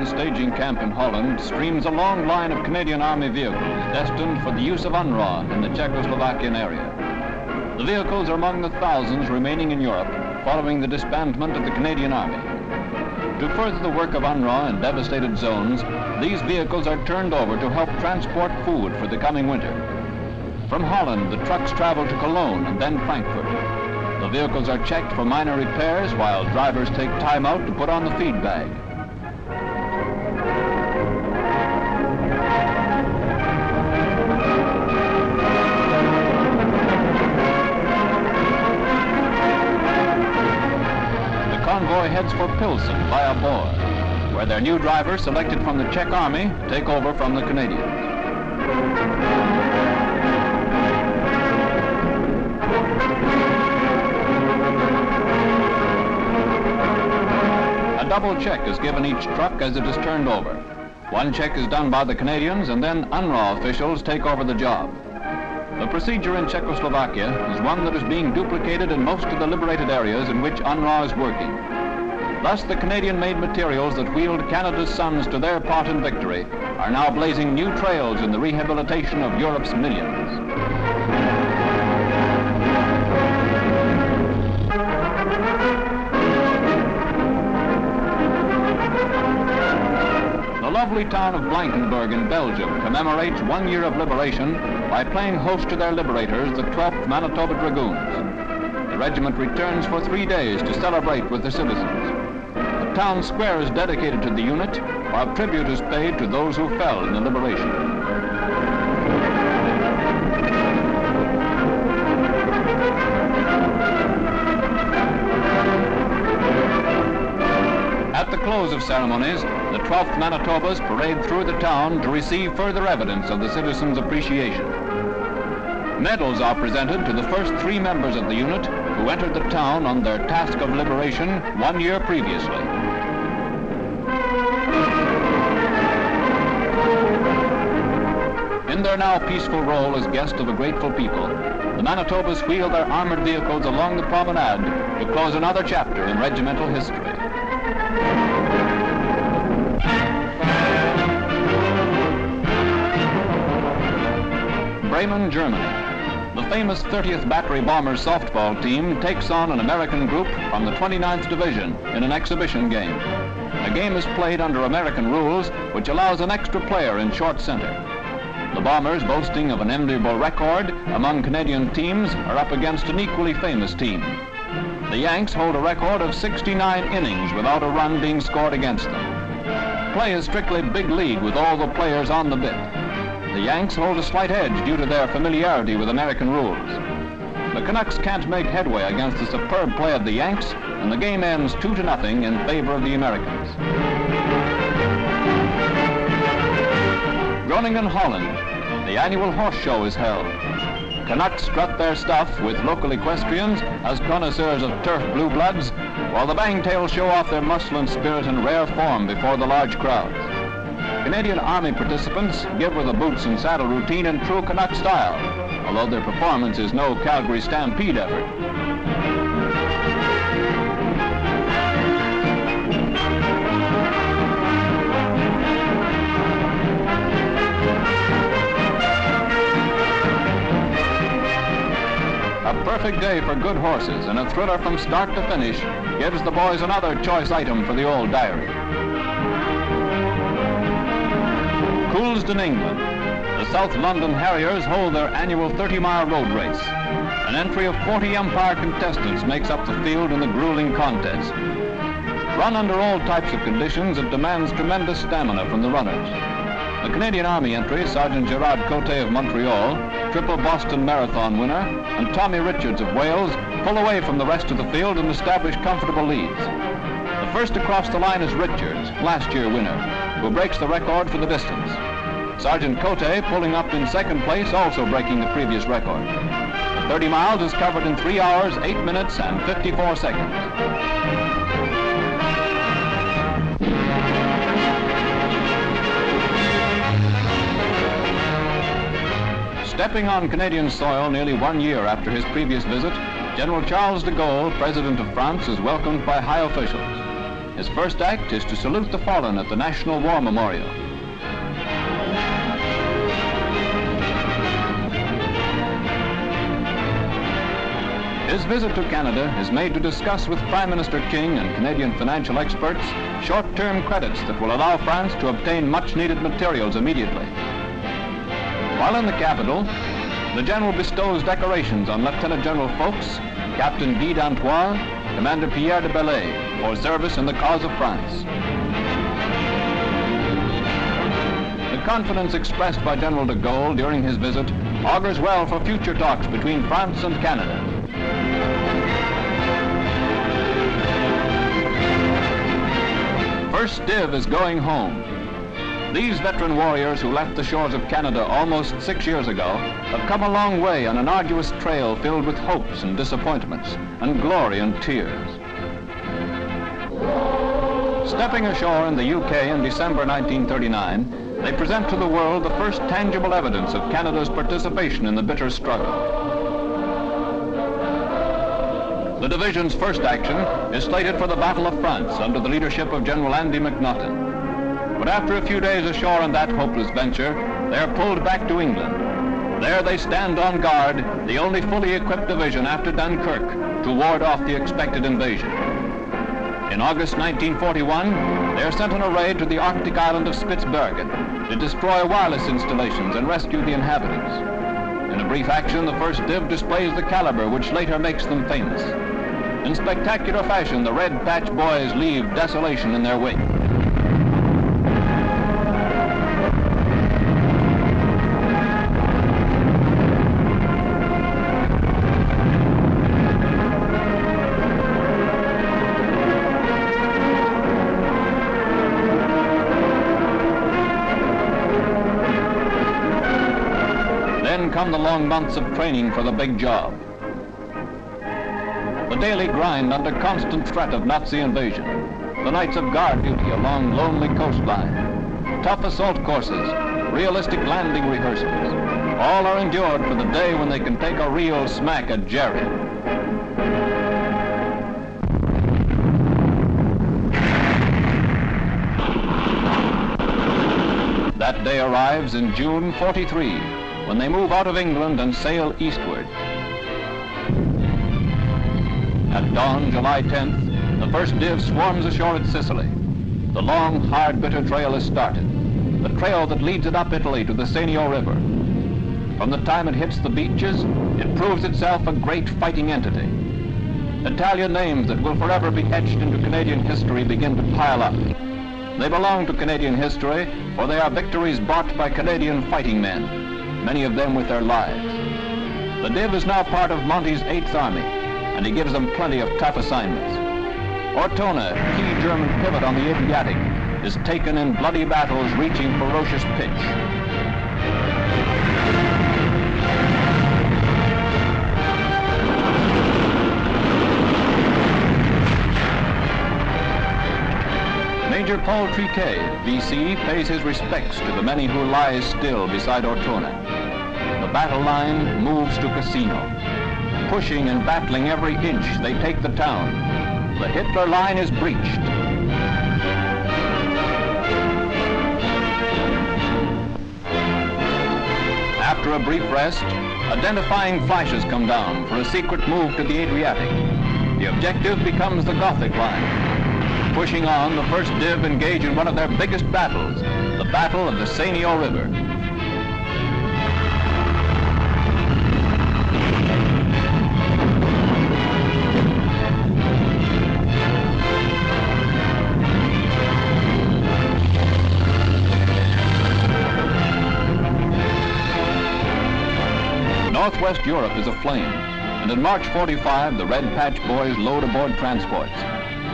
No.1 Staging Camp in Holland streams a long line of Canadian Army vehicles destined for the use of UNRRA in the Czechoslovakian area. The vehicles are among the thousands remaining in Europe following the disbandment of the Canadian Army. To further the work of UNRRA in devastated zones, these vehicles are turned over to help transport food for the coming winter. From Holland, the trucks travel to Cologne and then Frankfurt. The vehicles are checked for minor repairs while drivers take time out to put on the feed bag. The convoy heads for Pilsen via Boer, where their new drivers selected from the Czech Army take over from the Canadians. A double check is given each truck as it is turned over. One check is done by the Canadians and then UNRRA officials take over the job. The procedure in Czechoslovakia is one that is being duplicated in most of the liberated areas in which UNRRA is working. Thus, the Canadian-made materials that wheeled Canada's sons to their part in victory are now blazing new trails in the rehabilitation of Europe's millions. The lovely town of Blankenberghe in Belgium commemorates 1 year of liberation by playing host to their liberators, the 12th Manitoba Dragoons. The regiment returns for 3 days to celebrate with the citizens. The town square is dedicated to the unit, while tribute is paid to those who fell in the liberation. At the close of ceremonies, the 12th Manitobas parade through the town to receive further evidence of the citizens' appreciation. Medals are presented to the first 3 members of the unit who entered the town on their task of liberation 1 year previously. In their now peaceful role as guests of a grateful people, the Manitobas wheel their armored vehicles along the promenade to close another chapter in regimental history. Bremen, Germany. The famous 30th Battery Bombers softball team takes on an American group from the 29th Division in an exhibition game. The game is played under American rules, which allows an extra player in short center. The Bombers, boasting of an enviable record among Canadian teams, are up against an equally famous team. The Yanks hold a record of 69 innings without a run being scored against them. Play is strictly big league with all the players on the bit. The Yanks hold a slight edge due to their familiarity with American rules. The Canucks can't make headway against the superb play of the Yanks, and the game ends 2-0 in favor of the Americans. Groningen, Holland. The annual horse show is held. Canucks strut their stuff with local equestrians as connoisseurs of turf blue bloods, while the bangtails show off their muscle and spirit in rare form before the large crowds. Canadian Army participants give with the boots and saddle routine in true Canuck style, although their performance is no Calgary Stampede effort. A perfect day for good horses and a thriller from start to finish gives the boys another choice item for the old diary. Coulsdon, England. The South London Harriers hold their annual 30-mile road race. An entry of 40 Empire contestants makes up the field in the grueling contest. Run under all types of conditions, it demands tremendous stamina from the runners. The Canadian Army entry, Sergeant Gerard Cote of Montreal, triple Boston Marathon winner, and Tommy Richards of Wales pull away from the rest of the field and establish comfortable leads. The first to cross the line is Richards, last year winner, who breaks the record for the distance. Sergeant Cote pulling up in second place, also breaking the previous record. The 30 miles is covered in 3 hours, 8 minutes, and 54 seconds. Stepping on Canadian soil nearly 1 year after his previous visit, General Charles de Gaulle, President of France, is welcomed by high officials. His first act is to salute the fallen at the National War Memorial. His visit to Canada is made to discuss with Prime Minister King and Canadian financial experts short-term credits that will allow France to obtain much-needed materials immediately. While in the capital, the General bestows decorations on Lieutenant General Fouques, Captain Guy d'Antoine, Commander Pierre de Belay for service in the cause of France. The confidence expressed by General de Gaulle during his visit augurs well for future talks between France and Canada. First Div is going home. These veteran warriors who left the shores of Canada almost 6 years ago have come a long way on an arduous trail filled with hopes and disappointments, and glory and tears. Stepping ashore in the UK in December 1939, they present to the world the first tangible evidence of Canada's participation in the bitter struggle. The division's first action is slated for the Battle of France under the leadership of General Andy McNaughton. But after a few days ashore on that hopeless venture, they are pulled back to England. There they stand on guard, the only fully equipped division after Dunkirk, to ward off the expected invasion. In August 1941, they are sent on a raid to the Arctic island of Spitsbergen to destroy wireless installations and rescue the inhabitants. In a brief action, the first Div displays the caliber which later makes them famous. In spectacular fashion, the Red Patch Boys leave desolation in their wake. Then come the long months of training for the big job. The daily grind under constant threat of Nazi invasion. The nights of guard duty along lonely coastline. Tough assault courses, realistic landing rehearsals. All are endured for the day when they can take a real smack at Jerry. That day arrives in June '43, when they move out of England and sail eastward. At dawn, July 10th, the first Div swarms ashore at Sicily. The long, hard, bitter trail is started. The trail that leads it up Italy to the Senio River. From the time it hits the beaches, it proves itself a great fighting entity. Italian names that will forever be etched into Canadian history begin to pile up. They belong to Canadian history, for they are victories bought by Canadian fighting men, many of them with their lives. The Div is now part of Monty's 8th Army, and he gives them plenty of tough assignments. Ortona, key German pivot on the Adriatic, is taken in bloody battles reaching ferocious pitch. Major Paul Triquet, VC, pays his respects to the many who lie still beside Ortona. The battle line moves to Cassino. Pushing and battling every inch, they take the town. The Hitler line is breached. After a brief rest, identifying flashes come down for a secret move to the Adriatic. The objective becomes the Gothic line. Pushing on, the first Div engage in one of their biggest battles, the Battle of the Senio River. Northwest Europe is aflame, and in March '45, the Red Patch Boys load aboard transports.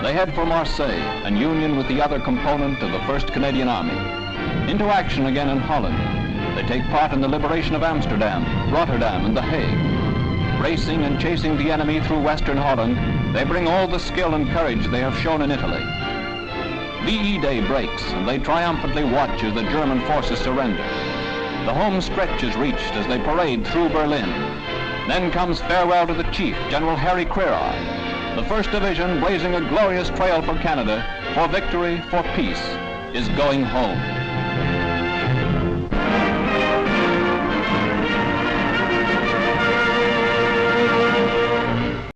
They head for Marseille and union with the other component of the 1st Canadian Army. Into action again in Holland. They take part in the liberation of Amsterdam, Rotterdam, and The Hague. Racing and chasing the enemy through Western Holland, they bring all the skill and courage they have shown in Italy. VE Day breaks, and they triumphantly watch as the German forces surrender. The home stretch is reached as they parade through Berlin. Then comes farewell to the chief, General Harry Queerar. The 1st Division, blazing a glorious trail for Canada, for victory, for peace, is going home.